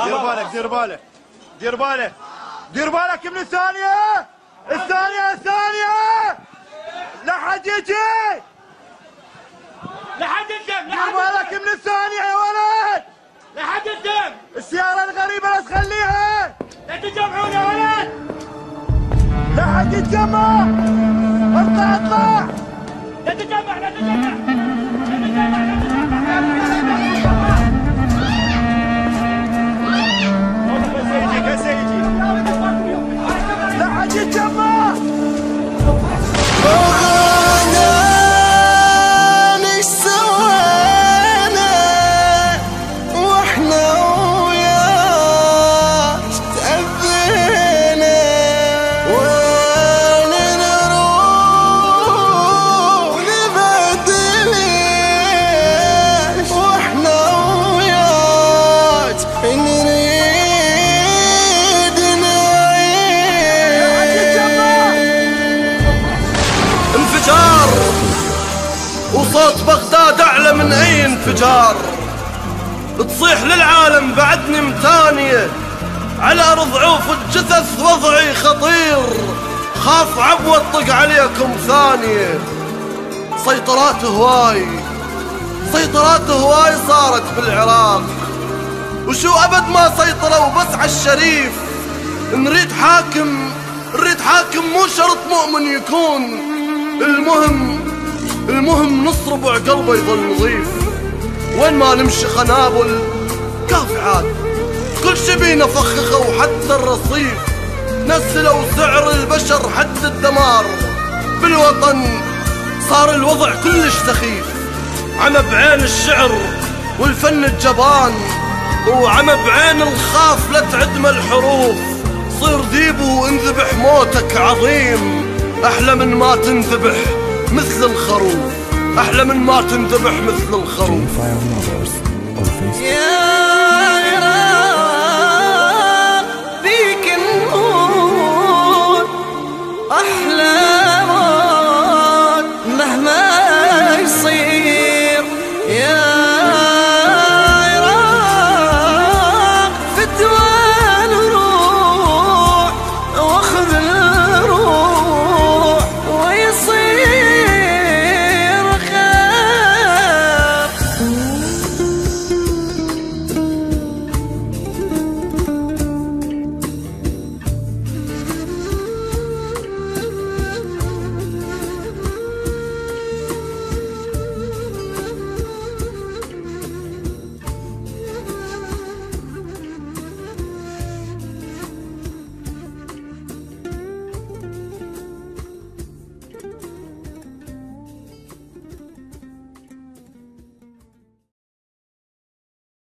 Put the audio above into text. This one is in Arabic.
دير بالك دير بالك دير بالك دير بالك من الثانية لا حد يجي دير بالك من الثانية يا ولد لحد الدم. السيارة الغريبة لا تخليها لا تجمعون يا ولد. لا حد يتجمع اطلع لا تجمع كسيجي لا حد يتجمع وصوت بغداد أعلى من أي انفجار، تصيح للعالم بعدني متانية، على أرض عوف الجثث وضعي خطير، خاف عبوة طق عليكم ثانية. سيطرات هواي صارت بالعراق، وشو أبد ما سيطروا بس عالشريف. نريد حاكم مو شرط مؤمن يكون، المهم نص ربع قلبه يظل نظيف. وين ما نمشي خنابل كافي عاد، كل شي بينا فخخه وحتى الرصيف. نزلوا سعر البشر حد الدمار، بالوطن صار الوضع كلش سخيف. عمى بعين الشعر والفن الجبان، وعمى بعين الخاف لا تعدم الحروف. صير ذيب وانذبح موتك عظيم، أحلى من ما تنذبح مثل الخروف، أحلى من ما تنذبح مثل الخروف.